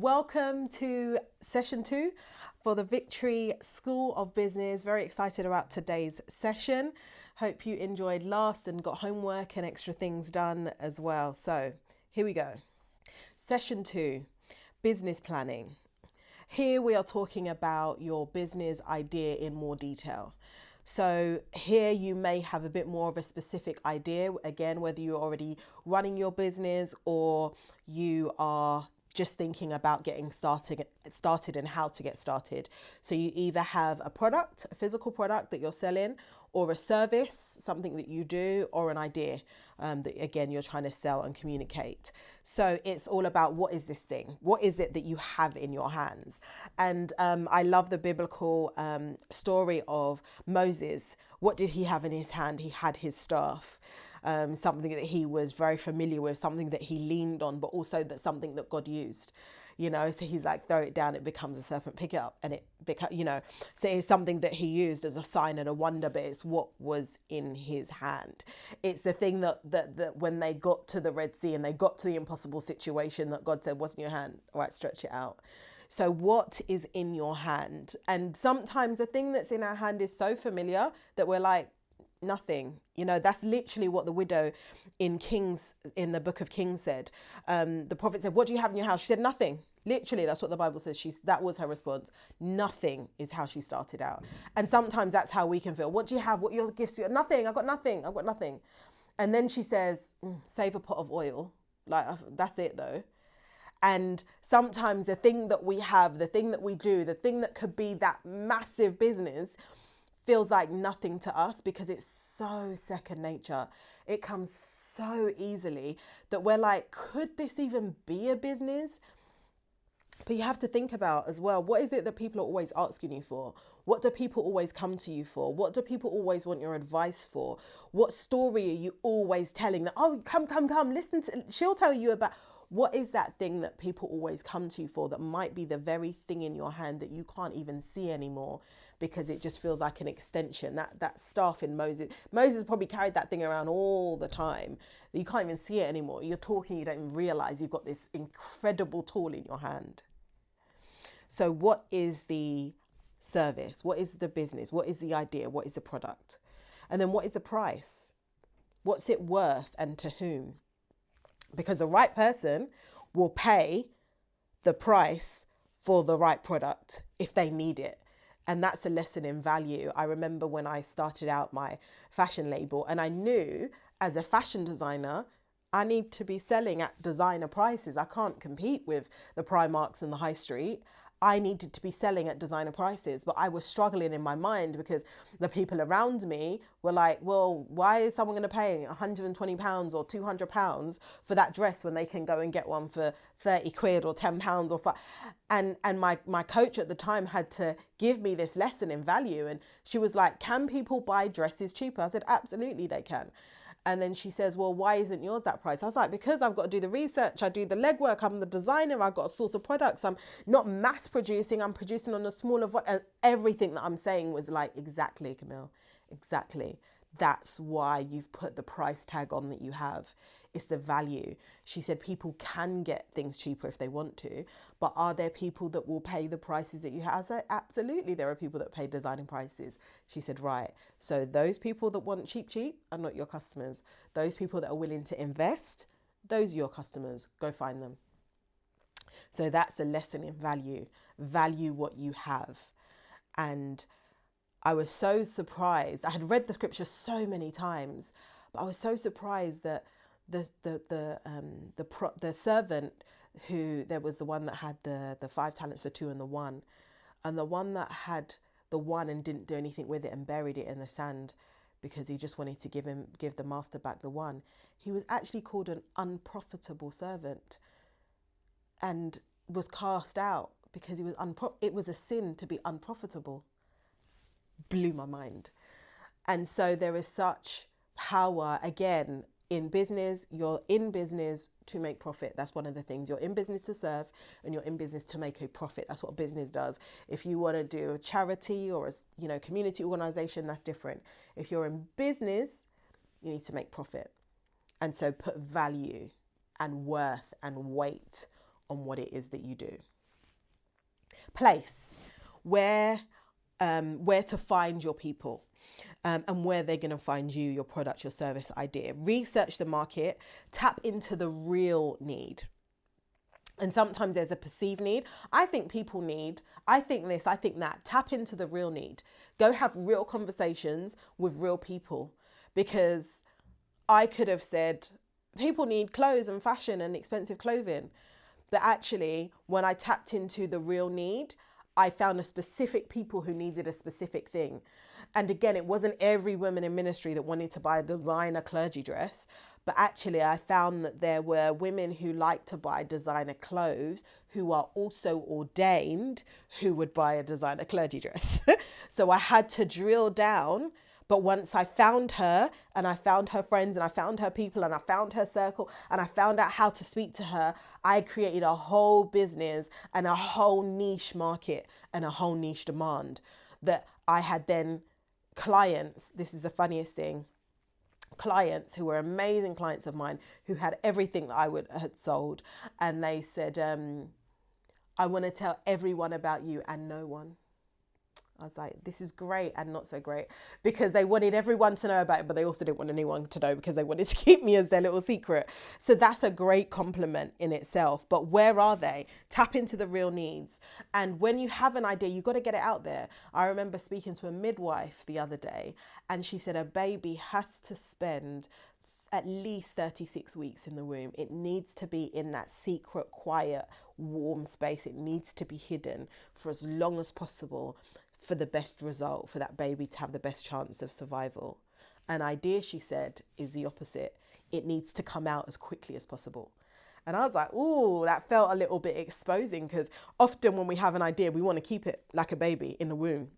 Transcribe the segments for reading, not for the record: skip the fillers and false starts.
welcome to session 2 for the Victory School of Business. Very excited about today's session. Hope you enjoyed last and got homework and extra things done as well. So here we go. Session 2, business planning. Here we are talking about your business idea in more detail. So here you may have a bit more of a specific idea, again, whether you're already running your business or you are just thinking about getting started and how to get started. So you either have a product, a physical product that you're selling, or a service, something that you do, or an idea that again you're trying to sell and communicate. So it's all about, what is this thing? What is it that you have in your hands? And I love the biblical story of Moses. What did he have in his hand? He had his staff. Something that he was very familiar with, something that he leaned on, but also that's something that God used, so he's like, throw it down, it becomes a serpent, pick it up and it becomes, so it's something that he used as a sign and a wonder, but it's what was in his hand. It's the thing that when they got to the Red Sea and they got to the impossible situation, that God said, what's in your hand? All right, stretch it out. So what is in your hand? And sometimes the thing that's in our hand is so familiar that we're like, nothing. That's literally what the widow in the book of Kings said. The prophet said, what do you have in your house? She said, nothing. Literally, that's what the Bible says. That was her response. Nothing is how she started out. And sometimes that's how we can feel. What do you have? What are your gifts? Nothing. I've got nothing. I've got nothing. And then she says, save a pot of oil. Like, that's it though. And sometimes the thing that we have, the thing that we do, the thing that could be that massive business feels like nothing to us because it's so second nature. It comes so easily that we're like, could this even be a business? But you have to think about as well, what is it that people are always asking you for? What do people always come to you for? What do people always want your advice for? What story are you always telling them? Oh, come, listen to, she'll tell you about. What is that thing that people always come to you for that might be the very thing in your hand that you can't even see anymore because it just feels like an extension? That staff in Moses probably carried that thing around all the time. You can't even see it anymore. You're talking, you don't even realize you've got this incredible tool in your hand. So what is the service? What is the business? What is the idea? What is the product? And then what is the price? What's it worth and to whom? Because the right person will pay the price for the right product if they need it. And that's a lesson in value. I remember when I started out my fashion label and I knew as a fashion designer, I need to be selling at designer prices. I can't compete with the Primarks and the high street. I needed to be selling at designer prices, but I was struggling in my mind because the people around me were like, well, why is someone going to pay £120 or £200 for that dress when they can go and get one for 30 quid or £10 or 5? And my coach at the time had to give me this lesson in value. And she was like, can people buy dresses cheaper? I said, absolutely they can. And then she says, well, why isn't yours that price? I was like, because I've got to do the research. I do the legwork. I'm the designer. I've got a source of products. I'm not mass producing. I'm producing on a smaller and everything that I'm saying was like, exactly, Camille, exactly. That's why you've put the price tag on that you have. It's the value. She said people can get things cheaper if they want to, but are there people that will pay the prices that you have? I said, absolutely, there are people that pay designing prices. She said, right. So those people that want cheap are not your customers. Those people that are willing to invest, those are your customers. Go find them. So that's a lesson in value. Value what you have. And I was so surprised. I had read the scripture so many times, but I was so surprised that the servant who, there was the one that had the 5 talents, the 2 and the 1, and the one that had the 1 and didn't do anything with it and buried it in the sand because he just wanted to give the master back the 1. He was actually called an unprofitable servant and was cast out because he was it was a sin to be unprofitable. Blew my mind. And so there is such power, again, in business. You're in business to make profit. That's one of the things. You're in business to serve and you're in business to make a profit. That's what business does. If you want to do a charity or a community organization, that's different. If you're in business, you need to make profit. And so put value and worth and weight on what it is that you do. place where to find your people. And where they're going to find you, your product, your service idea. Research the market, tap into the real need. And sometimes there's a perceived need. I think people need, I think this, I think that. Tap into the real need. Go have real conversations with real people. Because I could have said, people need clothes and fashion and expensive clothing. But actually, when I tapped into the real need, I found a specific people who needed a specific thing. And again, it wasn't every woman in ministry that wanted to buy a designer clergy dress. But actually, I found that there were women who like to buy designer clothes who are also ordained who would buy a designer clergy dress. So I had to drill down. But once I found her and I found her friends and I found her people and I found her circle and I found out how to speak to her, I created a whole business and a whole niche market and a whole niche demand that I had then clients. This is the funniest thing. Clients who were amazing clients of mine who had everything that I had sold. And they said, I want to tell everyone about you and no one. I was like, this is great and not so great, because they wanted everyone to know about it, but they also didn't want anyone to know because they wanted to keep me as their little secret. So that's a great compliment in itself. But where are they? Tap into the real needs. And when you have an idea, you've got to get it out there. I remember speaking to a midwife the other day, and she said a baby has to spend at least 36 weeks in the womb. It needs to be in that secret, quiet, warm space. It needs to be hidden for as long as possible, for the best result, for that baby to have the best chance of survival. An idea, she said, is the opposite. It needs to come out as quickly as possible. And I was like, ooh, that felt a little bit exposing, because often when we have an idea, we want to keep it like a baby in the womb.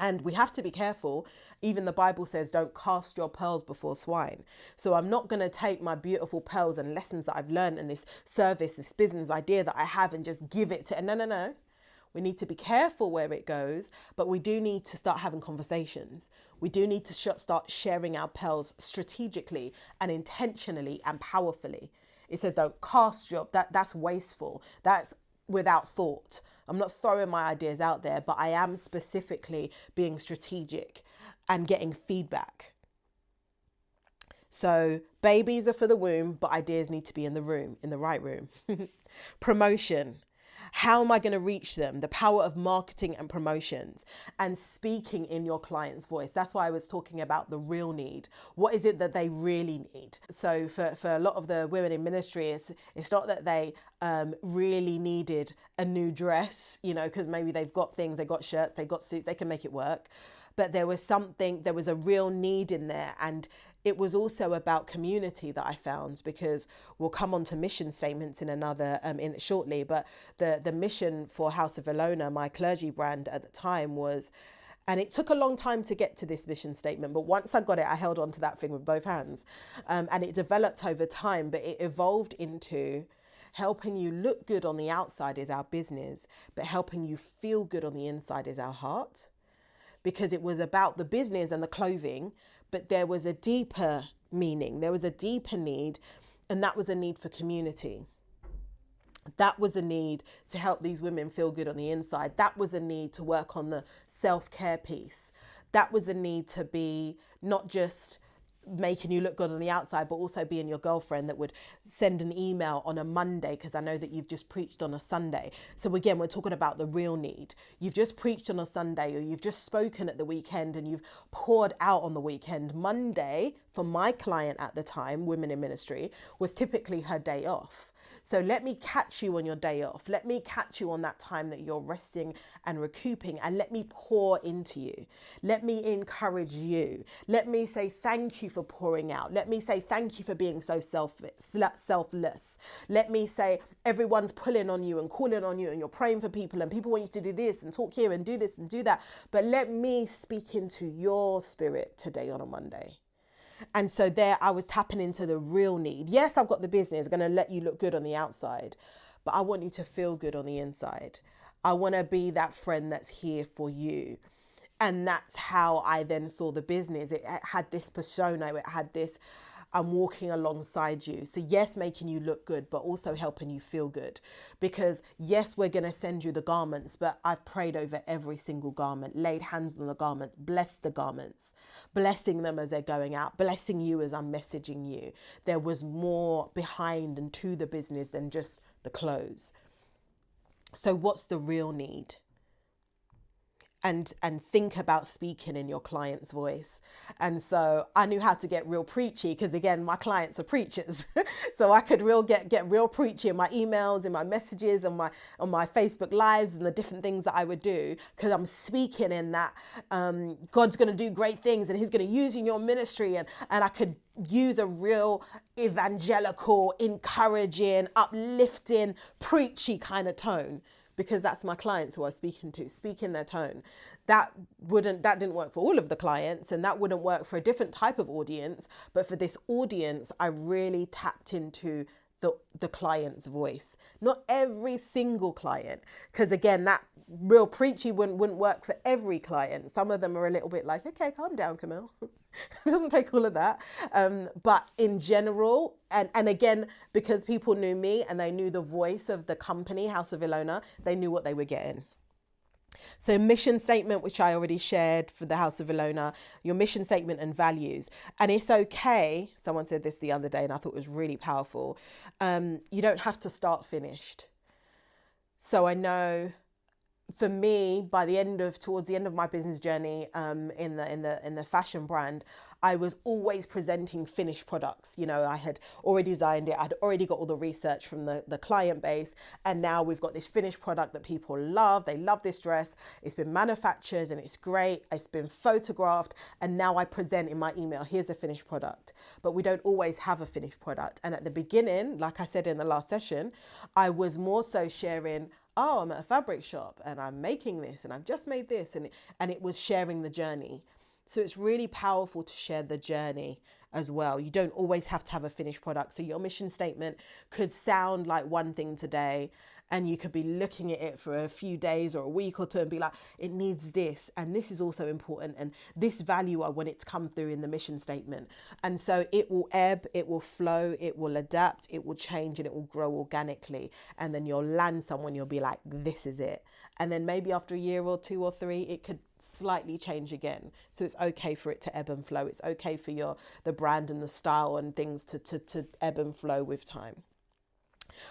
And we have to be careful. Even the Bible says, don't cast your pearls before swine. So I'm not going to take my beautiful pearls and lessons that I've learned and this service, this business idea that I have, and just give it to, no. We need to be careful where it goes, but we do need to start having conversations. We do need to start sharing our pearls strategically and intentionally and powerfully. It says don't cast your, that's wasteful. That's without thought. I'm not throwing my ideas out there, but I am specifically being strategic and getting feedback. So babies are for the womb, but ideas need to be in the room, in the right room. Promotion. How am I going to reach them? The power of marketing and promotions and speaking in your client's voice. That's why I was talking about the real need. What is it that they really need? So for a lot of the women in ministry, it's not that they really needed a new dress, because maybe they've got things, they got shirts, they got suits, they can make it work. But there was a real need in there. And it was also about community that I found, because we'll come on to mission statements in another in shortly. But the mission for House of Ilona, my clergy brand at the time, was, and it took a long time to get to this mission statement, but once I got it, I held on to that thing with both hands. And it developed over time, but it evolved into helping you look good on the outside is our business, but helping you feel good on the inside is our heart. Because it was about the business and the clothing, but there was a deeper meaning, there was a deeper need, and that was a need for community. That was a need to help these women feel good on the inside. That was a need to work on the self-care piece. That was a need to be not just making you look good on the outside, but also being your girlfriend that would send an email on a Monday because I know that you've just preached on a Sunday. So again, we're talking about the real need. You've just preached on a Sunday, or you've just spoken at the weekend and you've poured out on the weekend. Monday, for my client at the time, women in ministry, was typically her day off. So let me catch you on your day off. Let me catch you on that time that you're resting and recouping, and let me pour into you. Let me encourage you. Let me say thank you for pouring out. Let me say thank you for being so selfless. Let me say everyone's pulling on you and calling on you, and you're praying for people, and people want you to do this and talk here and do this and do that. But let me speak into your spirit today on a Monday. And so there I was tapping into the real need. Yes, I've got the business, going to let you look good on the outside, but I want you to feel good on the inside. I want to be that friend that's here for you. And that's how I then saw the business. It had this persona, it had this I'm walking alongside you. So yes, making you look good, but also helping you feel good. Because yes, we're going to send you the garments, but I've prayed over every single garment, laid hands on the garment, blessed the garments, blessing them as they're going out, blessing you as I'm messaging you. There was more behind and to the business than just the clothes. So what's the real need? And think about speaking in your client's voice. And so I knew how to get real preachy, because again, my clients are preachers. So I could get real preachy in my emails, in my messages, on my Facebook lives, and the different things that I would do, because I'm speaking in that God's going to do great things and he's going to use you in your ministry. And I could use a real evangelical, encouraging, uplifting, preachy kind of tone, because that's my clients who I'm speaking to, speak in their tone. That didn't work for all of the clients, and that wouldn't work for a different type of audience. But for this audience, I really tapped into the client's voice. Not every single client, because again, that real preachy wouldn't work for every client. Some of them are a little bit like, okay, calm down, Camille. It doesn't take all of that. But in general, and again, because people knew me and they knew the voice of the company, House of Ilona, they knew what they were getting. So mission statement, which I already shared for the House of Ilona, your mission statement and values. And it's okay. Someone said this the other day and I thought it was really powerful. You don't have to start finished. So I know for me, towards the end of my business journey, in the fashion brand, I was always presenting finished products. You know, I had already designed it. I'd already got all the research from the client base. And now we've got this finished product that people love. They love this dress. It's been manufactured and it's great. It's been photographed. And now I present in my email, here's a finished product. But we don't always have a finished product. And at the beginning, like I said in the last session, I was more so sharing, oh, I'm at a fabric shop and I'm making this and I've just made this. And it was sharing the journey. So it's really powerful to share the journey as well. You don't always have to have a finished product. So your mission statement could sound like one thing today, and you could be looking at it for a few days or a week or two and be like, it needs this. And this is also important. And this value I want it to come through in the mission statement. And so it will ebb, it will flow, it will adapt, it will change, and it will grow organically. And then you'll land someone, you'll be like, this is it. And then maybe after a year or two or three, it could slightly change again. So it's okay for it to ebb and flow. It's okay for the brand and the style and things to ebb and flow with time.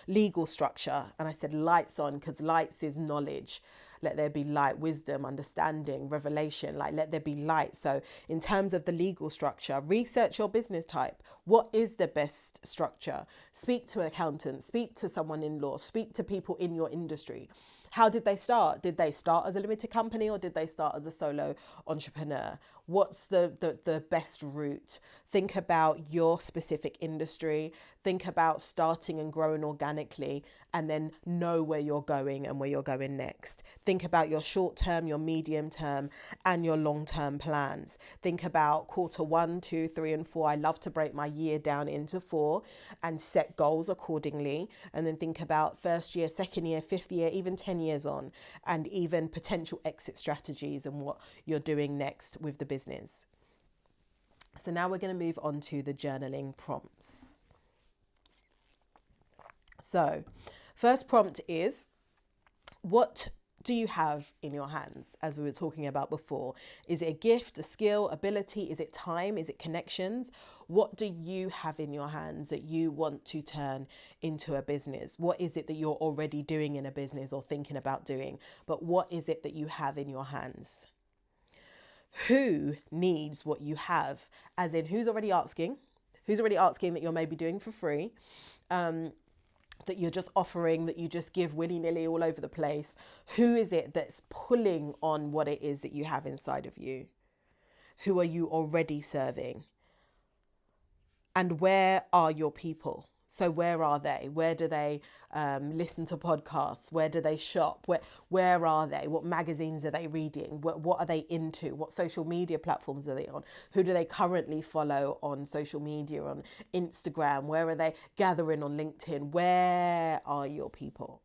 Legal structure, and I said lights on, because lights is knowledge. Let there be light, wisdom, understanding, revelation, like let there be light. So in terms of the legal structure, research your business type. What is the best structure? Speak to an accountant, speak to someone in law, speak to people in your industry. How did they start? Did they start as a limited company or did they start as a solo entrepreneur? What's the best route? Think about your specific industry. Think about starting and growing organically, and then know where you're going and where you're going next. Think about your short term, your medium term, and your long term plans. Think about quarter 1, 2, 3, and 4. I love to break my year down into 4 and set goals accordingly. And then think about first year, second year, fifth year, even 10 years on, and even potential exit strategies and what you're doing next with the business. So now we're going to move on to the journaling prompts. So first prompt is, what do you have in your hands? As we were talking about before, is it a gift, a skill, ability? Is it time? Is it connections? What do you have in your hands that you want to turn into a business? What is it that you're already doing in a business or thinking about doing? But what is it that you have in your hands? Who needs what you have? As in, who's already asking that you're maybe doing for free, that you're just offering, that you just give willy-nilly all over the place? Who is it that's pulling on what it is that you have inside of you? Who are you already serving? And where are your people? So where are they? Where do they listen to podcasts? Where do they shop? Where are they? What magazines are they reading? What are they into? What social media platforms are they on? Who do they currently follow on social media, on Instagram? Where are they gathering on LinkedIn? Where are your people?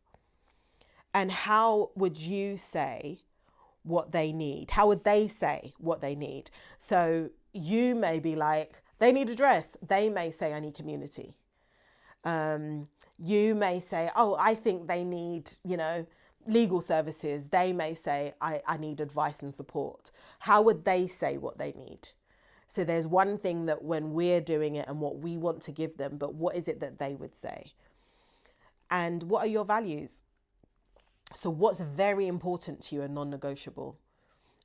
And how would you say what they need? How would they say what they need? So you may be like, They need a dress. They may say, I need community. You may say, oh, I think they need, legal services. They may say, I need advice and support. How would they say what they need? So there's one thing that when we're doing it and what we want to give them, but what is it that they would say? And what are your values? So what's very important to you and non-negotiable?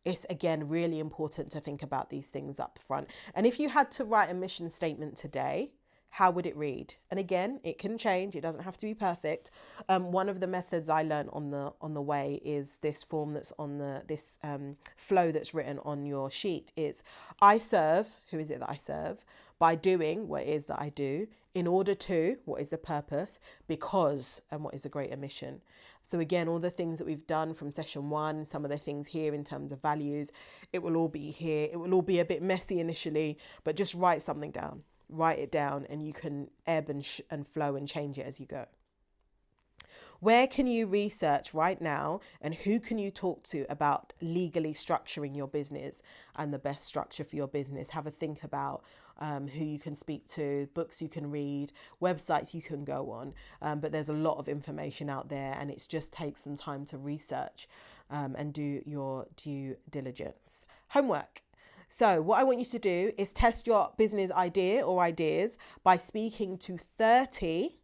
It's, again, really important to think about these things up front. And if you had to write a mission statement today, how would it read? And again, it can change. It doesn't have to be perfect. One of the methods I learned on the way is this form that's on this flow that's written on your sheet. It's I serve. Who is it that I serve? By doing what it is that I do. In order to, what is the purpose? Because, and what is the greater mission? So again, all the things that we've done from session 1, some of the things here in terms of values, it will all be here. It will all be a bit messy initially, but just write something down. Write it down and you can ebb and flow and change it as you go. Where can you research right now and who can you talk to about legally structuring your business and the best structure for your business? Have a think about who you can speak to, books you can read, websites you can go on. But there's a lot of information out there and it just takes some time to research and do your due diligence. Homework. So what I want you to do is test your business idea or ideas by speaking to 30,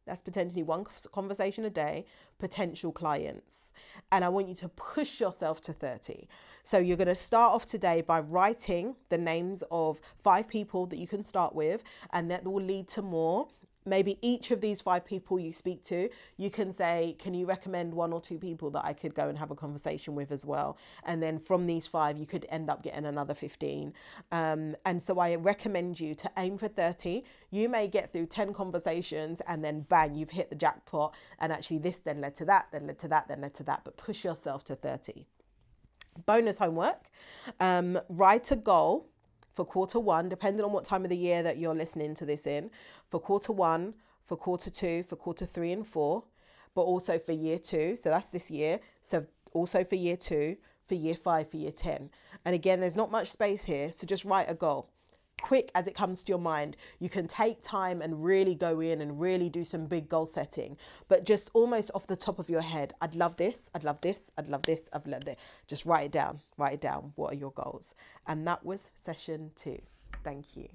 that's potentially one conversation a day, potential clients. And I want you to push yourself to 30. So you're going to start off today by writing the names of 5 people that you can start with, and that will lead to more. Maybe each of these 5 people you speak to, you can say, can you recommend 1 or 2 people that I could go and have a conversation with as well? And then from these 5, you could end up getting another 15. And so I recommend you to aim for 30. You may get through 10 conversations and then bang, you've hit the jackpot. And actually this then led to that, then led to that, then led to that, but push yourself to 30. Bonus homework, write a goal for quarter 1, depending on what time of the year that you're listening to this in, for quarter 1, for quarter 2, for quarter 3 and 4, but also for year 2. So that's this year. So also for year 2, for year 5, for year 10. And again, there's not much space here. So just write a goal. Quick as it comes to your mind. You can take time and really go in and really do some big goal setting, but just almost off the top of your head, I'd love this, I'd love this, I'd love this, I'd love this. Just write it down. What are your goals? And that was session 2. Thank you.